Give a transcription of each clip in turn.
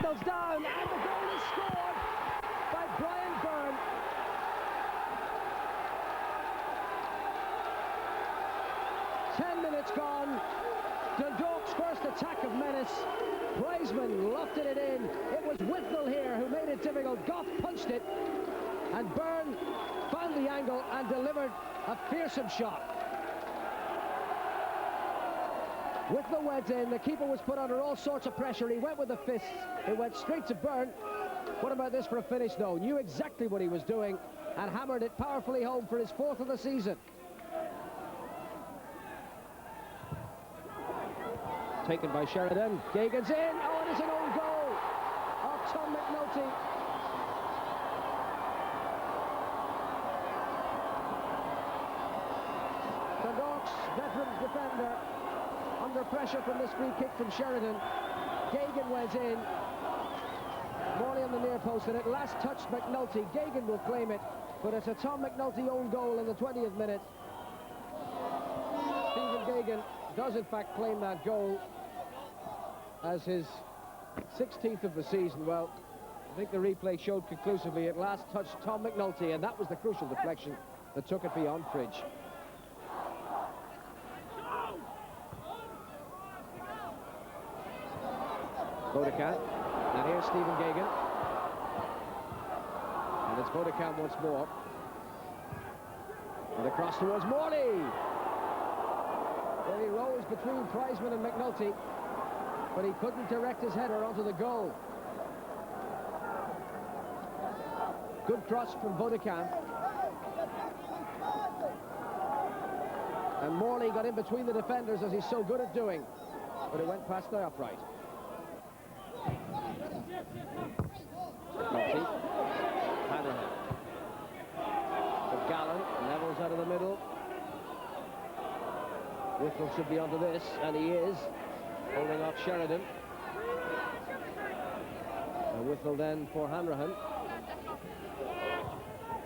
Settles down, and the goal is scored by Brian Byrne. Ten minutes gone. Dundalk's first attack of menace. Priseman lofted it in. It was Whitnell here who made it difficult. Goff punched it, and Byrne found the angle and delivered a fearsome shot. Whitnell went in. The keeper was put under all sorts of pressure. He went with the fists. It went straight to Byrne. What about this for a finish, though? Knew exactly what he was doing and hammered it powerfully home for his 4th of the season. Taken by Sheridan. Gagan's in. Oh, it is an own goal of Tom McNulty. Dundalk's veteran defender under pressure from this free kick from Sheridan. Gagan went in. Morley on the near post, and it last touched McNulty. Gagan will claim it, but it's a Tom McNulty own goal in the 20th minute. Stephen Gagan does in fact claim that goal as his 16th of the season. Well, I think the replay showed conclusively it last touched Tom McNulty, and that was the crucial deflection that took it beyond Fridge. Bodekant, and here's Stephen Gagan, and it's Bodekant once more, and across towards Morley. Well, he rose between Priseman and McNulty, but he couldn't direct his header onto the goal. Good cross from Bodekant. And Morley got in between the defenders, as he's so good at doing, but it went past the upright. McNulty. Hanrahan. For Gallen, levels out of the middle. Whitnell should be onto this, and he is, holding off Sheridan. And Whitnell then for Hanrahan.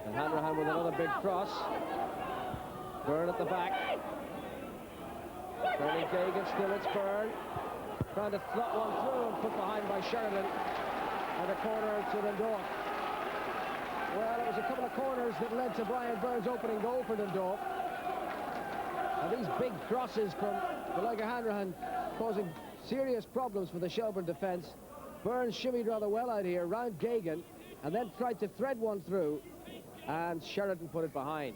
And Hanrahan with another big cross. Byrne at the back. Turning Gagan, still it's Byrne. Trying to slot one through and put behind by Sheridan. And a corner to Dundalk. Well, it was a couple of corners that led to Brian Byrne's opening goal for Dundalk. And these big crosses from the like of Hanrahan causing serious problems for the Shelbourne defence. Byrne shimmied rather well out here, round Gagan, and then tried to thread one through, and Sheridan put it behind.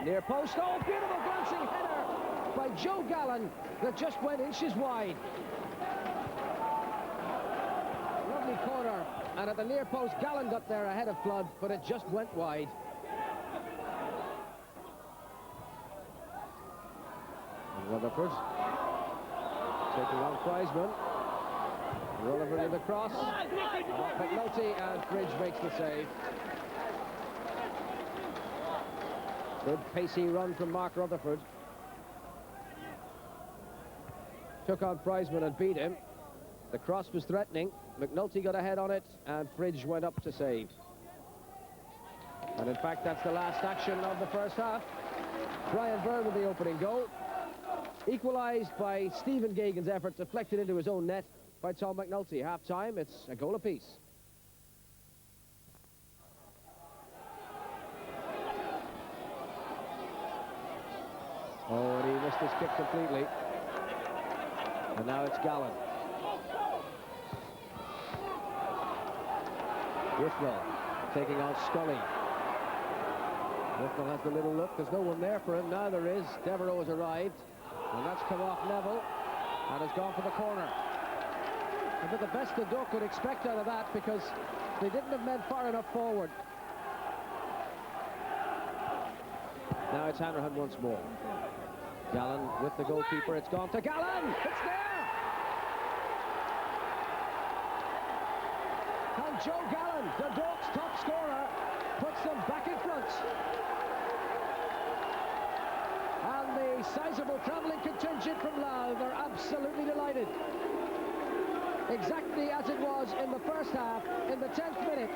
Near post, oh, beautiful glancing header by Joe Gallen that just went inches wide. Lovely corner, and at the near post, Gallen got there ahead of Flood, but it just went wide. Rutherford taking on Priseman. Rutherford in the cross. McNulty, and Fridge makes the save. Good pacey run from Mark Rutherford. Took on Priseman and beat him. The cross was threatening. McNulty got ahead on it, and Fridge went up to save. And in fact, that's the last action of the first half. Brian Byrne with the opening goal. Equalised by Stephen Gagan's effort, deflected into his own net by Tom McNulty. Half-time, it's a goal apiece. Oh, and he missed his kick completely. And now it's Gallen. Whitnell taking on Scully. Whitnell has the little look. There's no one there for him. Now there is. Devereux has arrived. And that's come off Neville and has gone for the corner. But the best Dundalk could expect out of that, because they didn't have men far enough forward. Now it's Hanrahan once more. Gallen with the goalkeeper. It's gone to Gallen. It's there. And Joe Gallen, Dundalk's top scorer, puts them back in front. And the sizable travelling contingent from Louth are absolutely delighted. Exactly as it was in the first half, in the 10th minute.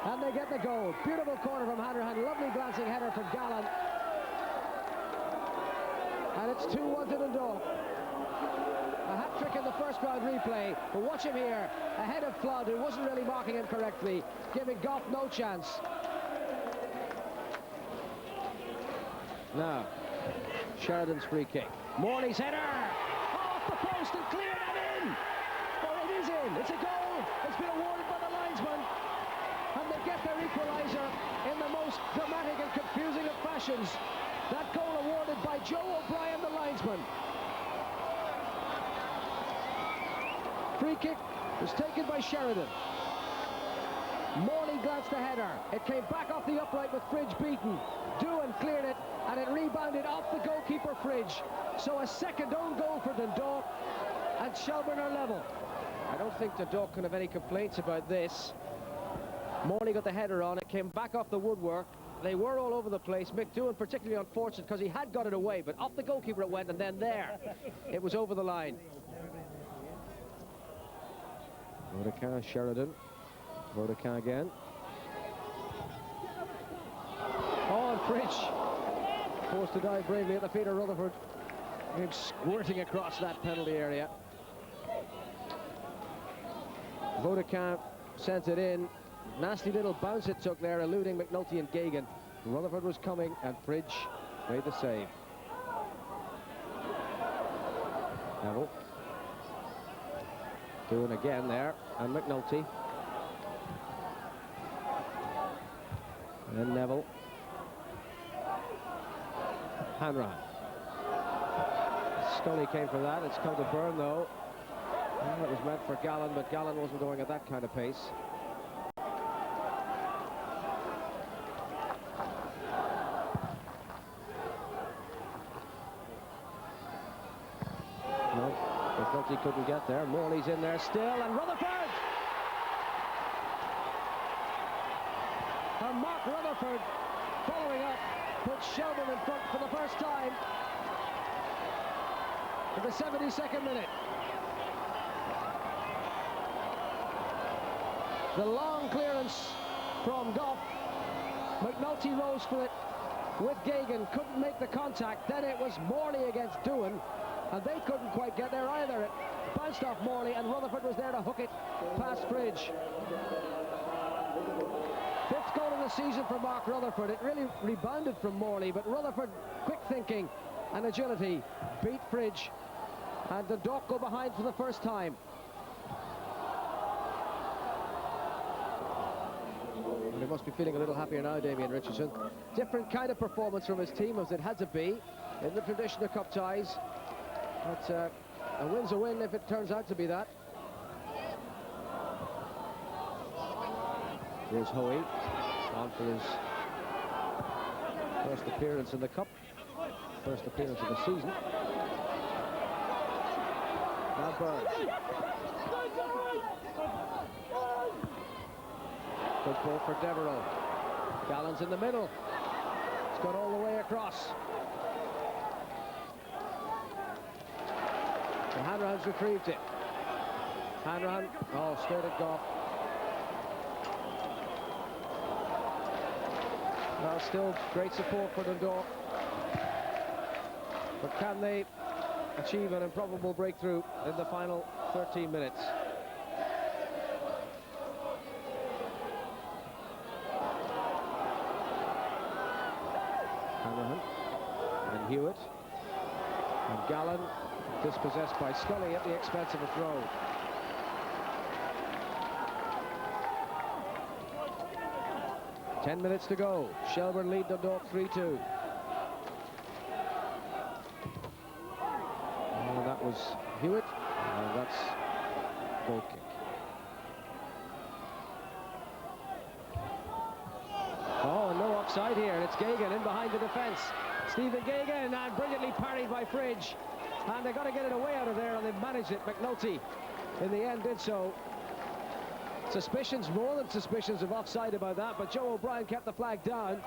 And they get the goal. Beautiful corner from Hanrahan. Lovely glancing header from Gallen. And it's 2-1 to Dundalk. A hat-trick in the first round replay, but watch him here, ahead of Flood, who wasn't really marking him correctly, giving Goff no chance. Now, Sheridan's free kick. Morley's header! Off the post and cleared and in! Well, it is in. It's a goal. It's been awarded by the linesman. And they get their equaliser in the most dramatic and confusing of fashions. That goal awarded by Joe O'Brien, the linesman. Free kick was taken by Sheridan. Morley glanced the header. It came back off the upright with Fridge beaten. Doohan cleared it, and it rebounded off the goalkeeper Fridge. So a second own goal for Dundalk, and Shelbourne are level. I don't think Dundalk can have any complaints about this. Morley got the header on, it came back off the woodwork. They were all over the place. Mick Doohan particularly unfortunate because he had got it away, but off the goalkeeper it went, and then there, it was over the line. Vodaka, Sheridan. Vodaka again. Oh, and Fridge forced to dive bravely at the feet of Rutherford. Him squirting across that penalty area. Vodaka sent it in. Nasty little bounce it took there, eluding McNulty and Gagan. Rutherford was coming, and Fridge made the save. Neville. Doohan again there, and McNulty. And Neville. Hanrahan. Scully came for that. It's come to Byrne, though. Well, it was meant for Gallen, but Gallen wasn't going at that kind of pace. No, McNulty couldn't get there. Morley's in there still, and Rutherford! And Mark Rutherford, following up, puts Shelbourne in front for the first time in the 72nd minute. The long clearance from Goff. McNulty rose for it with Gagan, couldn't make the contact. Then it was Morley against Doohan, and they couldn't quite get there either. It bounced off Morley, and Rutherford was there to hook it past Fridge. Fifth goal of the season for Mark Rutherford. It really rebounded from Morley, but Rutherford, quick thinking and agility, beat Fridge, and Dundalk go behind for the first time. And he must be feeling a little happier now, Damien Richardson. Different kind of performance from his team, as it had to be in the tradition of cup ties. But a win's a win if it turns out to be that. Here's Hoey, on for his first appearance in the cup, first appearance of the season. Now Byrne. Good ball for Devereux. Gallen's in the middle. It's gone all the way across. And Hanrahan's retrieved it. Hanrahan, oh, straight at Goff. Well, still great support for Dundalk. But can they achieve an improbable breakthrough in the final 13 minutes? Hanrahan and Hewitt and Gallen dispossessed by Scully at the expense of a throw. Ten minutes to go. Shelbourne lead Dundalk 3-2. And that was Hewitt, and that's goal kick. Oh, and no offside here, and it's Gagan in behind the defence. Stephen Gagan, and brilliantly parried by Fridge. And they've got to get it away out of there, and they've managed it. McNulty, in the end, did so. Suspicions, more than suspicions, of offside about that, but Joe O'Brien kept the flag down.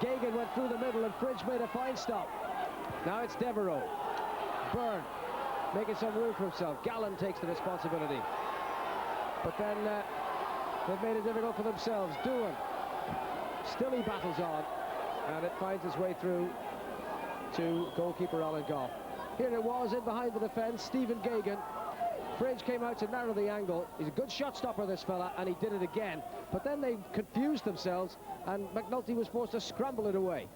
Gagan went through the middle, and Fridge made a fine stop. Now it's Devereux. Byrne making some room for himself. Gallen takes the responsibility. But then they've made it difficult for themselves. Doohan. Still he battles on, and it finds its way through to goalkeeper Alan Goff. Here it was, in behind the defence, Stephen Gagan. Fridge came out to narrow the angle. He's a good shot stopper, this fella, and he did it again. But then they confused themselves, and McNulty was forced to scramble it away.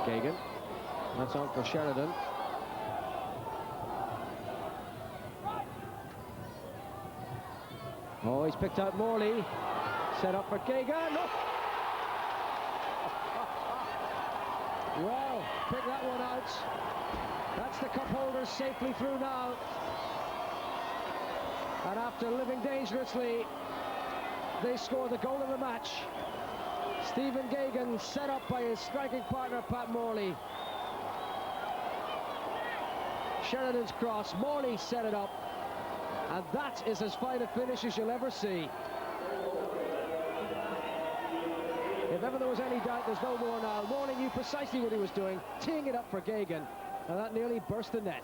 Gagan. That's on for Sheridan. Oh, he's picked out Morley. Set up for Gagan. Oh. Well, pick that one out. That's the cup holders safely through now. And after living dangerously, they score the goal of the match. Stephen Gagan set up by his striking partner, Pat Morley. Sheridan's cross, Morley set it up. And that is as fine a finish as you'll ever see. If ever there was any doubt, there's no more now. Morley knew precisely what he was doing, teeing it up for Gagan, and that nearly burst the net.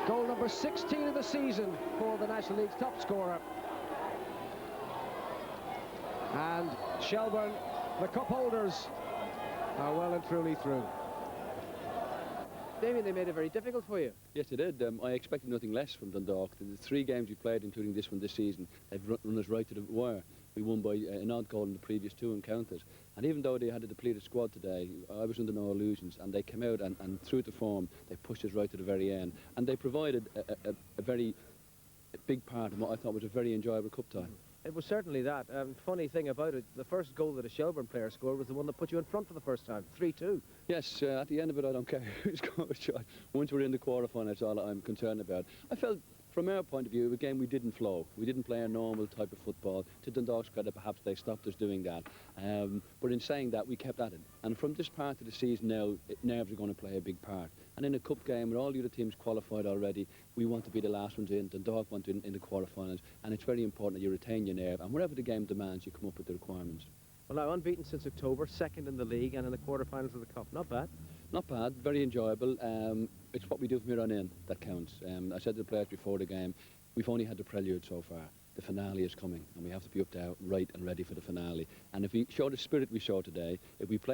Goal number 16 of the season for the National League's top scorer. And Shelbourne, the cup holders, are well and truly through. Damien, they made it very difficult for you. Yes, they did. I expected nothing less from Dundalk. The 3 games we played, including this one this season, they've run us right to the wire. We won by an odd goal in the previous 2 encounters. And even though they had a depleted squad today, I was under no illusions. And they came out and through to form, they pushed us right to the very end. And they provided a very big part of what I thought was a very enjoyable cup tie. It was certainly that. Funny thing about it, the first goal that a Shelbourne player scored was the one that put you in front for the first time, 3-2. Yes, at the end of it, I don't care who scores a shot. Once we're in the quarter-final, that's all I'm concerned about. I felt, from our point of view, again, we didn't flow. We didn't play a normal type of football. To Dundalk's credit, perhaps they stopped us doing that. But in saying that, we kept at it. And from this part of the season now, nerves are going to play a big part. And in a cup game, with all the other teams qualified already, we want to be the last ones in. Dundalk want to in the quarter-finals. And it's very important that you retain your nerve. And wherever the game demands, you come up with the requirements. Well, now, unbeaten since October, 2nd in the league and in the quarter-finals of the cup. Not bad. Not bad, very enjoyable. It's what we do from here on in that counts. I said to the players before the game, we've only had the prelude so far. The finale is coming, and we have to be up there right and ready for the finale. And if we show the spirit we showed today, if we play